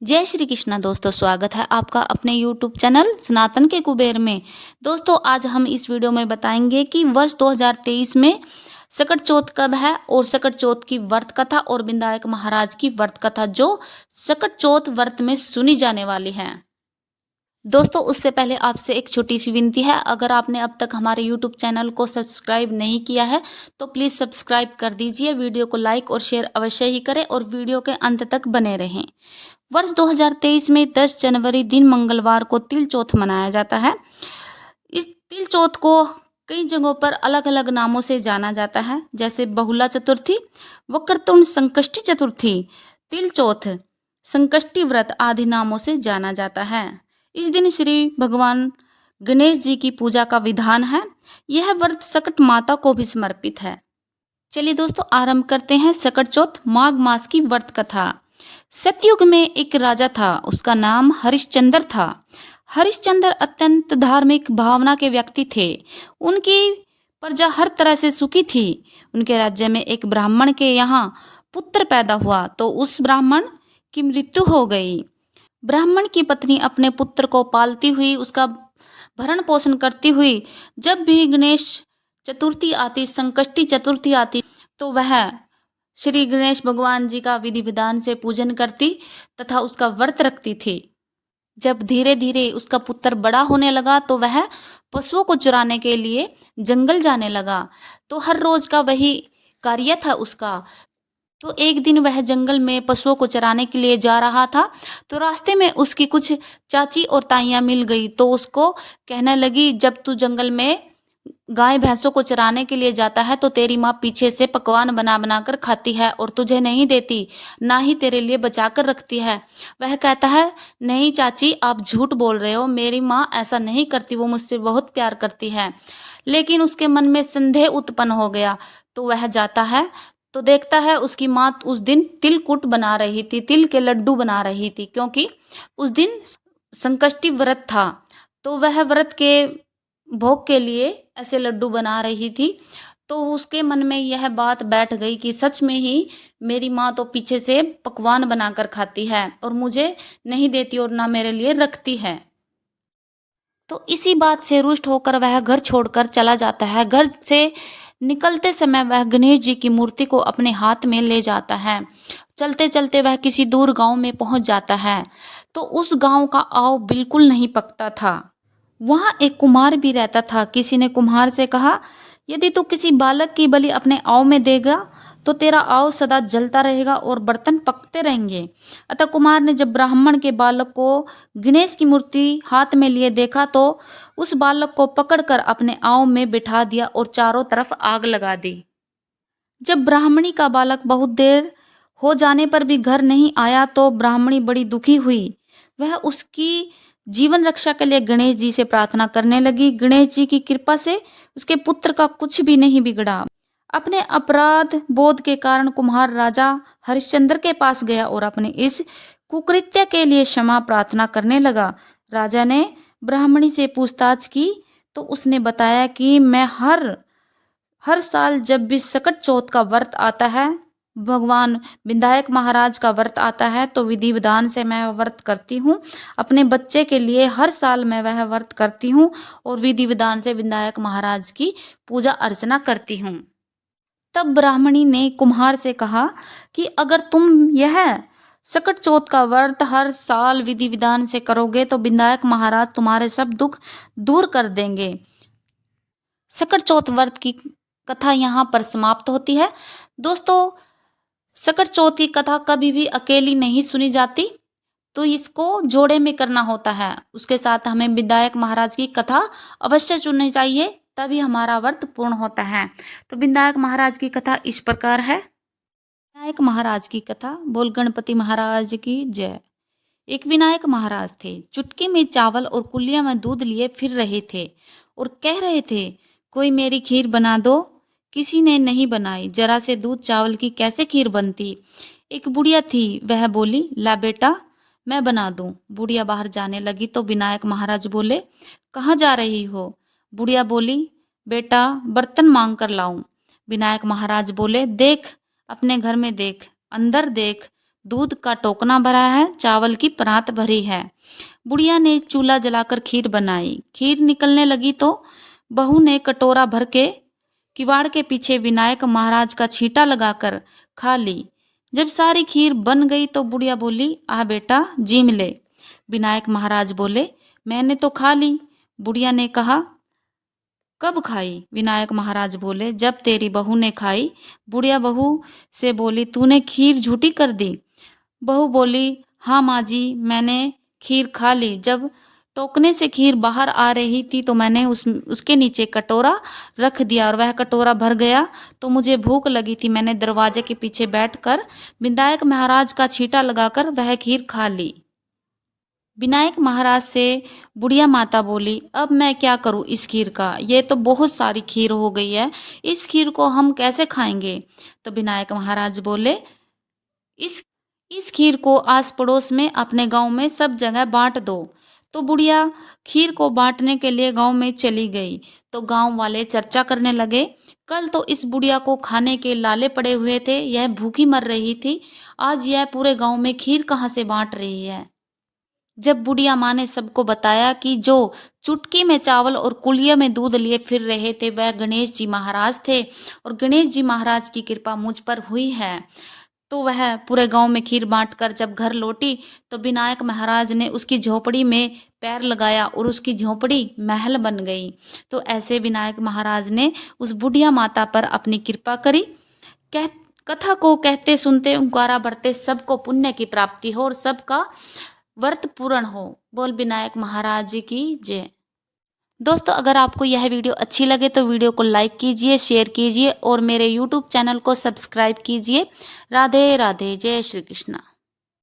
जय श्री कृष्णा दोस्तों, स्वागत है आपका अपने यूट्यूब चैनल सनातन के कुबेर में। दोस्तों, आज हम इस वीडियो में बताएंगे कि वर्ष 2023 में सकट चौथ कब है और सकट चौथ की व्रत कथा और विनायक महाराज की व्रत कथा जो सकट चौथ व्रत में सुनी जाने वाली है। दोस्तों, उससे पहले आपसे एक छोटी सी विनती है, अगर आपने अब तक हमारे यूट्यूब चैनल को सब्सक्राइब नहीं किया है तो प्लीज़ सब्सक्राइब कर दीजिए। वीडियो को लाइक और शेयर अवश्य ही करें और वीडियो के अंत तक बने रहें। वर्ष 2023 में 10 जनवरी दिन मंगलवार को तिल चौथ मनाया जाता है। इस तिल चौथ को कई जगहों पर अलग अलग नामों से जाना जाता है, जैसे बहुला चतुर्थी, वक्रतुंड संकष्टी चतुर्थी, तिल चौथ, संकष्टी व्रत आदि नामों से जाना जाता है। इस दिन श्री भगवान गणेश जी की पूजा का विधान है। यह व्रत सकट माता को भी समर्पित है। चलिए दोस्तों, आरंभ करते हैं सकट चौथ माघ मास की व्रत कथा। सतयुग में एक राजा था, उसका नाम हरिश्चंद्र था। हरिश्चंद्र अत्यंत धार्मिक भावना के व्यक्ति थे। उनकी प्रजा हर तरह से सुखी थी। उनके राज्य में एक ब्राह्मण के यहाँ पुत्र पैदा हुआ तो उस ब्राह्मण की मृत्यु हो गई। ब्राह्मण की पत्नी अपने पुत्र को पालती हुई, उसका भरण पोषण करती हुई, जब भी गणेश चतुर्थी आती, संकष्टी चतुर्थी आती, तो वह श्री गणेश भगवान जी का विधि विधान से पूजन करती तथा उसका व्रत रखती थी। जब धीरे धीरे उसका पुत्र बड़ा होने लगा तो वह पशुओं को चुराने के लिए जंगल जाने लगा। तो हर रोज का वही कार्य था उसका। तो एक दिन वह जंगल में पशुओं को चराने के लिए जा रहा था, तो रास्ते में उसकी कुछ चाची और ताइयां मिल गई। तो उसको कहने लगी, जब तू जंगल में गाय भैंसों को चराने के लिए जाता है तो तेरी माँ पीछे से पकवान बना बना कर खाती है और तुझे नहीं देती, ना ही तेरे लिए बचा कर रखती है। वह कहता है, नहीं चाची, आप झूठ बोल रहे हो, मेरी माँ ऐसा नहीं करती, वो मुझसे बहुत प्यार करती है। लेकिन उसके मन में संदेह उत्पन्न हो गया। तो वह जाता है तो देखता है उसकी माँ उस दिन तिलकुट बना रही थी, तिल के लड्डू बना रही थी, क्योंकि उस दिन संकष्टी व्रत था। तो वह व्रत के भोग के लिए ऐसे लड्डू बना रही थी। तो उसके मन में यह बात बैठ गई कि सच में ही मेरी माँ तो पीछे से पकवान बनाकर खाती है और मुझे नहीं देती और ना मेरे लिए रखती है। तो इसी बात से रुष्ट होकर वह घर छोड़कर चला जाता है। घर से निकलते समय वह गणेश जी की मूर्ति को अपने हाथ में ले जाता है। चलते चलते वह किसी दूर गांव में पहुंच जाता है। तो उस गांव का आव बिल्कुल नहीं पकता था। वहां एक कुम्हार भी रहता था। किसी ने कुम्हार से कहा, यदि तू किसी बालक की बलि अपने आव में देगा तो तेरा आव सदा जलता रहेगा और बर्तन पकते रहेंगे। अतः कुमार ने जब ब्राह्मण के बालक को गणेश की मूर्ति हाथ में लिए देखा तो उस बालक को पकड़कर अपने आव में बिठा दिया और चारों तरफ आग लगा दी। जब ब्राह्मणी का बालक बहुत देर हो जाने पर भी घर नहीं आया तो ब्राह्मणी बड़ी दुखी हुई। वह उसकी जीवन रक्षा के लिए गणेश जी से प्रार्थना करने लगी। गणेश जी की कृपा से उसके पुत्र का कुछ भी नहीं बिगड़ा। अपने अपराध बोध के कारण कुम्हार राजा हरिश्चंद्र के पास गया और अपने इस कुकृत्य के लिए क्षमा प्रार्थना करने लगा। राजा ने ब्राह्मणी से पूछताछ की तो उसने बताया कि मैं हर हर साल जब भी सकट चौथ का व्रत आता है, भगवान विनायक महाराज का व्रत आता है, तो विधि विधान से मैं व्रत करती हूँ। अपने बच्चे के लिए हर साल मैं वह व्रत करती हूँ और विधि विधान से विनायक महाराज की पूजा अर्चना करती हूँ। तब ब्राह्मणी ने कुम्हार से कहा कि अगर तुम यह सकट चौथ का व्रत हर साल विधि विधान से करोगे तो विनायक महाराज तुम्हारे सब दुख दूर कर देंगे। सकट चौथ व्रत की कथा यहाँ पर समाप्त होती है। दोस्तों, सकट चौथ की कथा कभी भी अकेली नहीं सुनी जाती, तो इसको जोड़े में करना होता है। उसके साथ हमें विनायक महाराज की कथा अवश्य सुननी चाहिए, तभी हमारा व्रत पूर्ण होता है। तो विनायक महाराज की कथा इस प्रकार है। विनायक महाराज की कथा। बोल गणपति महाराज की जय। एक विनायक महाराज थे। चुटकी में चावल और कुलिया में दूध लिए फिर रहे थे और कह रहे थे, कोई मेरी खीर बना दो। किसी ने नहीं बनाई। जरा से दूध चावल की कैसे खीर बनती। एक बुढ़िया थी, वह बोली, ला बेटा मैं बना दूं। बुढ़िया बाहर जाने लगी तो विनायक महाराज बोले, कहाँ जा रही हो। बुढ़िया बोली, बेटा बर्तन मांग कर लाऊं। विनायक महाराज बोले, देख अपने घर में देख, अंदर देख, दूध का टोकना भरा है, चावल की परात भरी है। बुढ़िया ने चूल्हा जलाकर खीर बनाई। खीर निकलने लगी तो बहू ने कटोरा भर के किवाड़ के पीछे विनायक महाराज का छींटा लगाकर खा ली। जब सारी खीर बन गई तो बुढ़िया बोली, आ बेटा जीम ले। विनायक महाराज बोले, मैंने तो खा ली। बुढ़िया ने कहा, कब खाई? विनायक महाराज बोले, जब तेरी बहू ने खाई। बुढ़िया बहू से बोली, तूने खीर झूठी कर दी। बहू बोली, हाँ माँ जी, मैंने खीर खा ली। जब टोकने से खीर बाहर आ रही थी तो मैंने उसके नीचे कटोरा रख दिया और वह कटोरा भर गया। तो मुझे भूख लगी थी, मैंने दरवाजे के पीछे बैठकर विनायक महाराज का छींटा लगाकर वह खीर खा ली। विनायक महाराज से बुढ़िया माता बोली, अब मैं क्या करूं इस खीर का? ये तो बहुत सारी खीर हो गई है, इस खीर को हम कैसे खाएंगे? तो विनायक महाराज बोले, इस खीर को आस पड़ोस में अपने गांव में सब जगह बांट दो। तो बुढ़िया खीर को बांटने के लिए गांव में चली गई। तो गांव वाले चर्चा करने लगे, कल तो इस बुढ़िया को खाने के लाले पड़े हुए थे, यह भूखी मर रही थी, आज यह पूरे गांव में खीर कहाँ से बांट रही है। जब बुढ़िया माँ ने सबको बताया कि जो चुटकी में चावल और कुलिया में दूध लिए फिर रहे थे वह गणेश जी महाराज थे और गणेश जी महाराज की कृपा मुझ पर हुई है, तो वह पूरे गांव में खीर बांटकर जब घर लौटी तो विनायक महाराज ने उसकी झोपड़ी में पैर लगाया और उसकी झोपड़ी महल बन गई। तो ऐसे विनायक महाराज ने उस बुढ़िया माता पर अपनी कृपा करी। कथा को कहते सुनते उंकारा भरते सबको पुण्य की प्राप्ति हो और सबका व्रत पूर्ण हो। बोल विनायक महाराज जी की जय। दोस्तों, अगर आपको यह वीडियो अच्छी लगे तो वीडियो को लाइक कीजिए, शेयर कीजिए और मेरे YouTube चैनल को सब्सक्राइब कीजिए। राधे राधे, जय श्री कृष्णा।